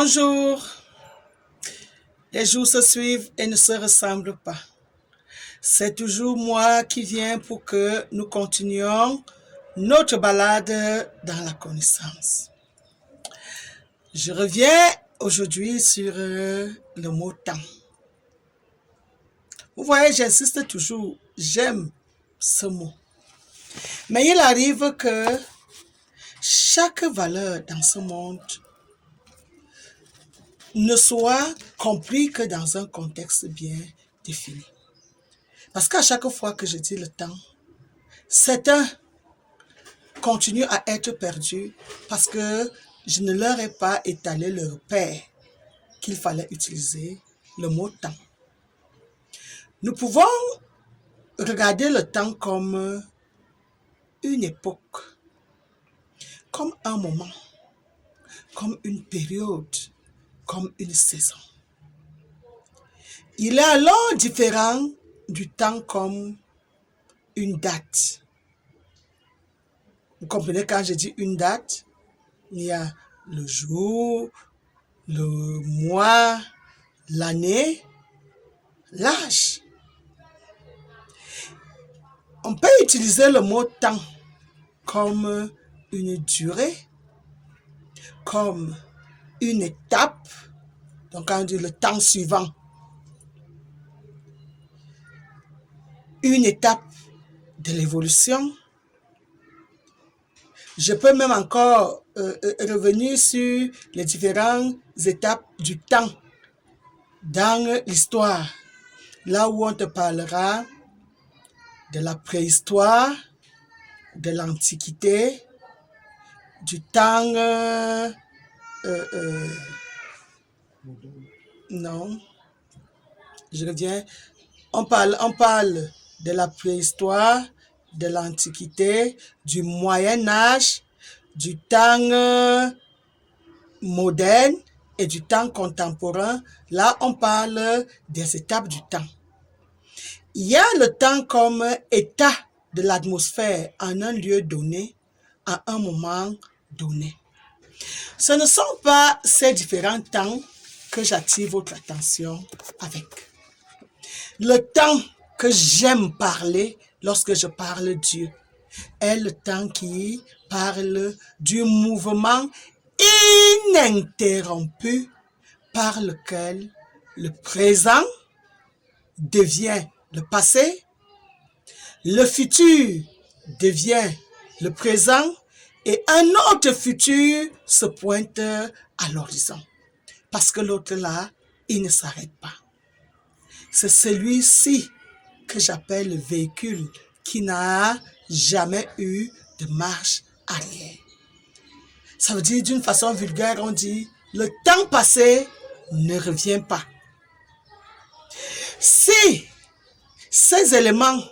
Bonjour. Les jours se suivent et ne se ressemblent pas. C'est toujours moi qui viens pour que nous continuions notre balade dans la connaissance. Je reviens aujourd'hui sur le mot temps. Vous voyez, j'insiste toujours, j'aime ce mot. Mais il arrive que chaque valeur dans ce monde ne soit compris que dans un contexte bien défini. Parce qu'à chaque fois que je dis le temps, certains continuent à être perdus parce que je ne leur ai pas étalé le repère qu'il fallait utiliser le mot temps. Nous pouvons regarder le temps comme une époque, comme un moment, comme une période, comme une saison. Il est alors différent du temps comme une date. Vous comprenez, quand je dis une date, il y a le jour, le mois, l'année, l'âge. On peut utiliser le mot temps comme une durée, comme une étape, donc quand on dit le temps suivant, une étape de l'évolution. Je peux même encore revenir sur les différentes étapes du temps dans l'histoire, là où on te parlera de la préhistoire, de l'Antiquité, du temps... non, je reviens. On parle de la préhistoire, de l'Antiquité, du Moyen-Âge, du temps moderne et du temps contemporain. Là, on parle des étapes du temps. Il y a le temps comme état de l'atmosphère en un lieu donné, à un moment donné. Ce ne sont pas ces différents temps que j'attire votre attention avec. Le temps que j'aime parler lorsque je parle de Dieu est le temps qui parle du mouvement ininterrompu par lequel le présent devient le passé, le futur devient le présent et un autre futur se pointe à l'horizon. Parce que l'autre là, il ne s'arrête pas. C'est celui-ci que j'appelle le véhicule qui n'a jamais eu de marche arrière. Ça veut dire, d'une façon vulgaire, on dit, le temps passé ne revient pas. Si ces éléments,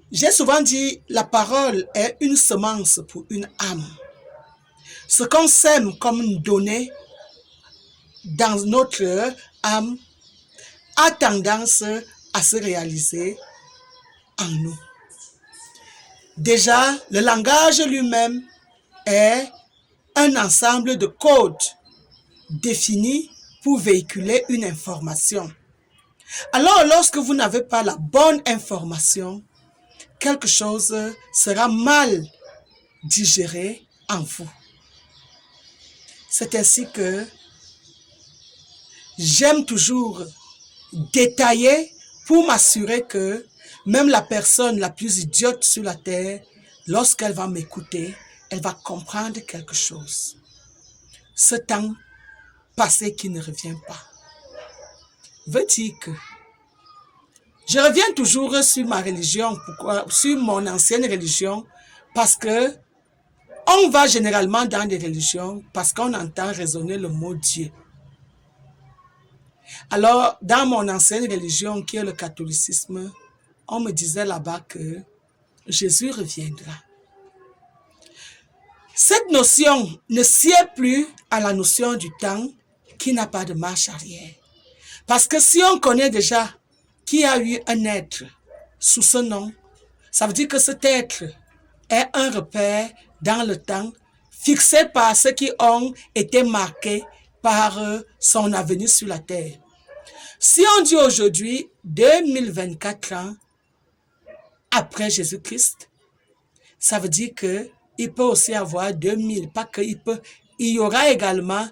j'ai souvent dit, la parole est une semence pour une âme. Ce qu'on sème comme une donnée dans notre âme a tendance à se réaliser en nous. Déjà, le langage lui-même est un ensemble de codes définis pour véhiculer une information. Alors, lorsque vous n'avez pas la bonne information, quelque chose sera mal digéré en vous. C'est ainsi que j'aime toujours détailler pour m'assurer que même la personne la plus idiote sur la terre, lorsqu'elle va m'écouter, elle va comprendre quelque chose. Ce temps passé qui ne revient pas veut dire que je reviens toujours sur ma religion, sur mon ancienne religion, parce que on va généralement dans des religions parce qu'on entend résonner le mot Dieu. Alors, dans mon ancienne religion, qui est le catholicisme, on me disait là-bas que Jésus reviendra. Cette notion ne sied plus à la notion du temps qui n'a pas de marche arrière. Parce que si on connaît déjà qu'il y a eu un être sous ce nom, ça veut dire que cet être est un repère dans le temps fixé par ceux qui ont été marqués par son avenir sur la terre. Si on dit aujourd'hui 2024 ans après Jésus-Christ, ça veut dire que il peut aussi avoir 2000, pas que il peut, il y aura également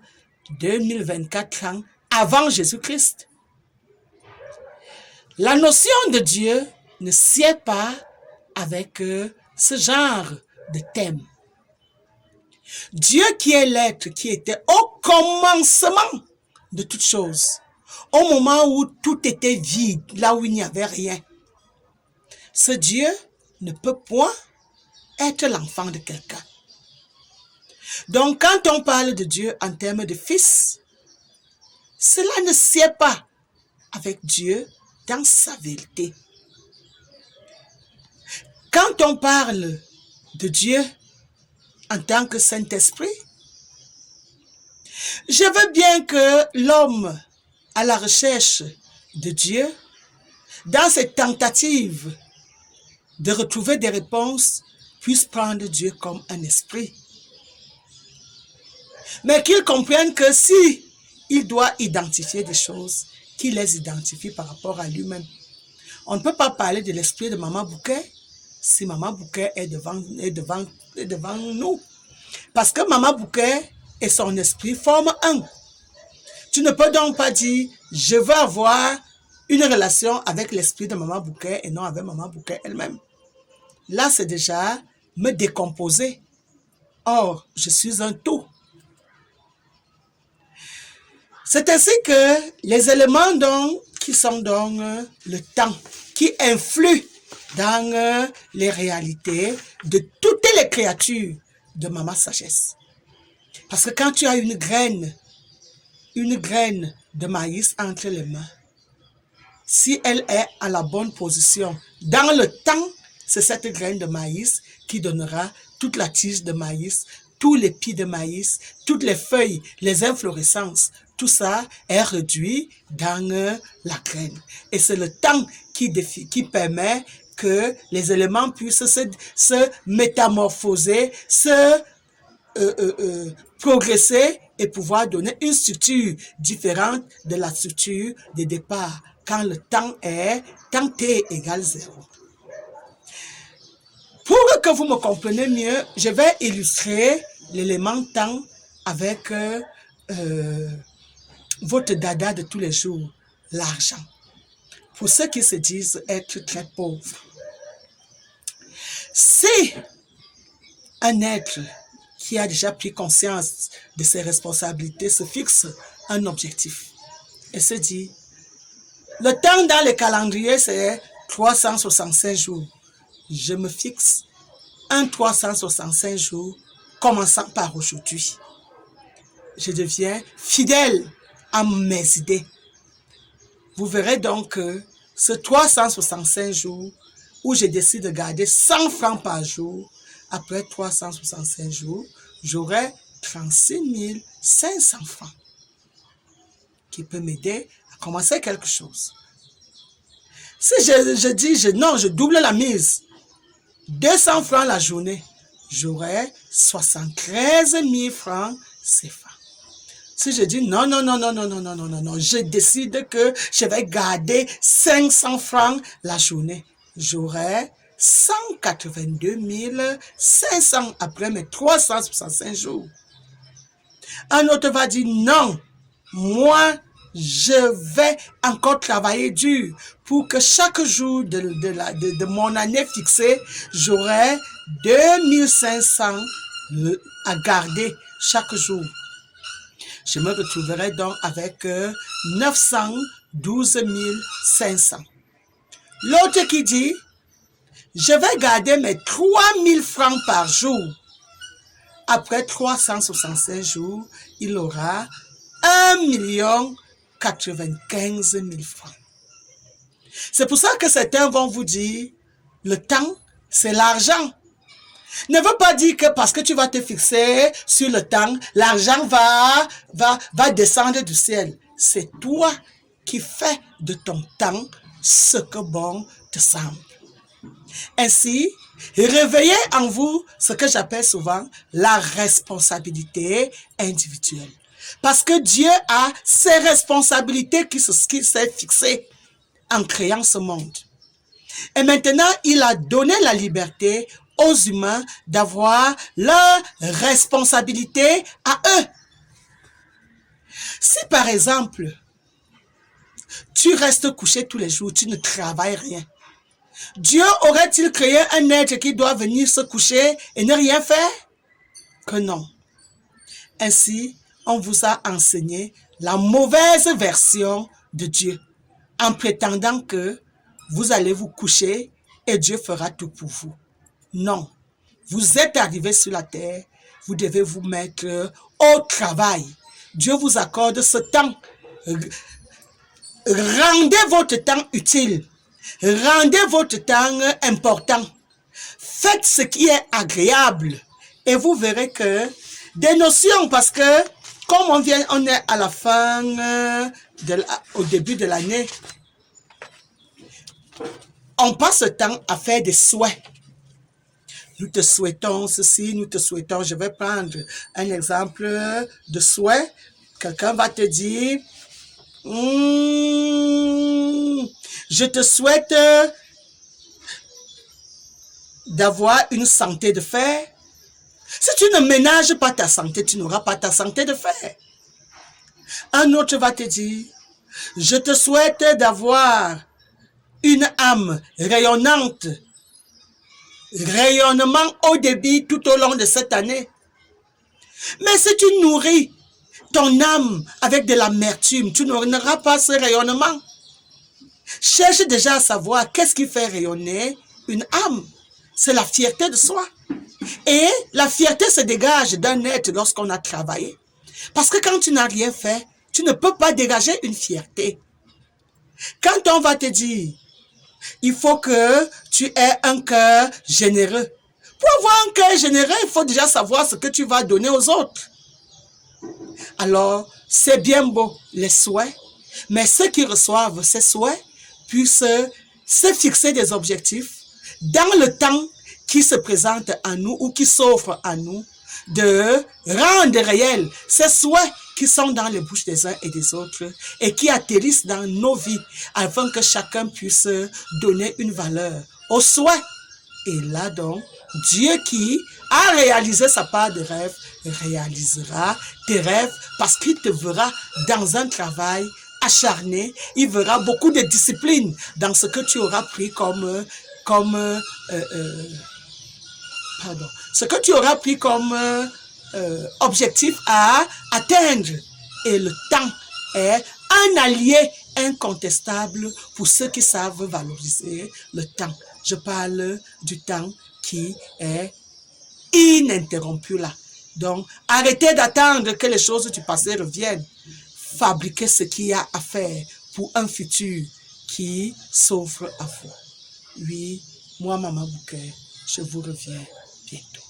2024 ans avant Jésus-Christ. La notion de Dieu ne sied pas avec ce genre de thème. Dieu qui est l'être qui était au commencement de toutes choses, au moment où tout était vide, là où il n'y avait rien. Ce Dieu ne peut point être l'enfant de quelqu'un. Donc, quand on parle de Dieu en termes de fils, cela ne sied pas avec Dieu dans sa vérité. Quand on parle de Dieu en tant que Saint-Esprit, je veux bien que l'homme à la recherche de Dieu, dans cette tentative de retrouver des réponses, puisse prendre Dieu comme un esprit. Mais qu'il comprenne que si il doit identifier des choses, qu'il les identifie par rapport à lui-même. On ne peut pas parler de l'esprit de Maman Bouquet si Maman Bouquet est devant nous. Parce que Maman Bouquet et son esprit forment un. Tu ne peux donc pas dire, je veux avoir une relation avec l'esprit de Maman Bouquet et non avec Maman Bouquet elle-même. Là, c'est déjà me décomposer. Or, je suis un tout. C'est ainsi que les éléments qui sont donc le temps, qui influent dans les réalités de toutes les créatures de Maman Sagesse. Parce que quand tu as une graine de maïs entre les mains, si elle est à la bonne position, dans le temps, c'est cette graine de maïs qui donnera toute la tige de maïs, tous les pieds de maïs, toutes les feuilles, les inflorescences. Tout ça est réduit dans la graine. Et c'est le temps qui permet que les éléments puissent se métamorphoser, progresser et pouvoir donner une structure différente de la structure de départ quand le temps est temps t égale 0. Pour que vous me compreniez mieux, je vais illustrer l'élément temps avec votre dada de tous les jours, l'argent. Pour ceux qui se disent être très pauvres. Si un être qui a déjà pris conscience de ses responsabilités se fixe un objectif et se dit, le temps dans le calendrier c'est 365 jours. Je me fixe un 365 jours commençant par aujourd'hui. Je deviens fidèle à mes idées. Vous verrez donc que ce 365 jours où je décide de garder 100 francs par jour, après 365 jours, j'aurai 36 500 francs qui peut m'aider à commencer quelque chose. Si je dis non, je double la mise, 200 francs la journée, j'aurai 73 000 francs CFA. Si je dis non, je décide que je vais garder 500 francs la journée, j'aurai 182 500 après mes 365 jours. Un autre va dire non, moi, je vais encore travailler dur pour que chaque jour de mon année fixée, j'aurai 2500 à garder chaque jour. Je me retrouverai donc avec 912 500. L'autre qui dit, je vais garder mes 3000 francs par jour. Après 365 jours, il aura 1 095 000 francs. C'est pour ça que certains vont vous dire, le temps, c'est l'argent. Ne veut pas dire que parce que tu vas te fixer sur le temps, l'argent va descendre du ciel. C'est toi qui fais de ton temps ce que bon te semble. Ainsi, réveillez en vous ce que j'appelle souvent la responsabilité individuelle. Parce que Dieu a ses responsabilités qu'il s'est fixées en créant ce monde. Et maintenant, il a donné la liberté aux humains d'avoir leurs responsabilités à eux. Si par exemple, tu restes couché tous les jours, tu ne travailles rien, Dieu aurait-il créé un être qui doit venir se coucher et ne rien faire? Que non. Ainsi, on vous a enseigné la mauvaise version de Dieu, en prétendant que vous allez vous coucher et Dieu fera tout pour vous. Non. Vous êtes arrivé sur la terre, vous devez vous mettre au travail. Dieu vous accorde ce temps. Rendez votre temps utile. Rendez votre temps important. Faites ce qui est agréable et vous verrez que des notions, parce que comme on est à la fin, au début de l'année, on passe le temps à faire des souhaits. Nous te souhaitons ceci, nous te souhaitons, je vais prendre un exemple de souhait. Quelqu'un va te dire, je te souhaite d'avoir une santé de fer. Si tu ne ménages pas ta santé, tu n'auras pas ta santé de fer. Un autre va te dire, je te souhaite d'avoir une âme rayonnante, rayonnement haut débit tout au long de cette année. Mais si tu nourris ton âme avec de l'amertume, tu n'auras pas ce rayonnement. Cherche déjà à savoir qu'est-ce qui fait rayonner une âme. C'est la fierté de soi. Et la fierté se dégage d'un être lorsqu'on a travaillé. Parce que quand tu n'as rien fait, tu ne peux pas dégager une fierté. Quand on va te dire, il faut que tu aies un cœur généreux. Pour avoir un cœur généreux, il faut déjà savoir ce que tu vas donner aux autres. Alors, c'est bien beau les souhaits, mais ceux qui reçoivent ces souhaits puissent se fixer des objectifs dans le temps qui se présente à nous ou qui s'offre à nous, de rendre réels ces souhaits qui sont dans les bouches des uns et des autres et qui atterrissent dans nos vies afin que chacun puisse donner une valeur aux souhaits. Et là donc, Dieu qui a réalisé sa part de rêve réalisera tes rêves parce qu'il te verra dans un travail acharné. Il verra beaucoup de discipline dans ce que tu auras pris ce que tu auras pris comme objectif à atteindre. Et le temps est un allié incontestable pour ceux qui savent valoriser le temps. Je parle du temps qui est ininterrompu là. Donc, arrêtez d'attendre que les choses du passé reviennent. Fabriquez ce qu'il y a à faire pour un futur qui s'offre à vous. Oui, moi, Maman Bouquet, je vous reviens bientôt.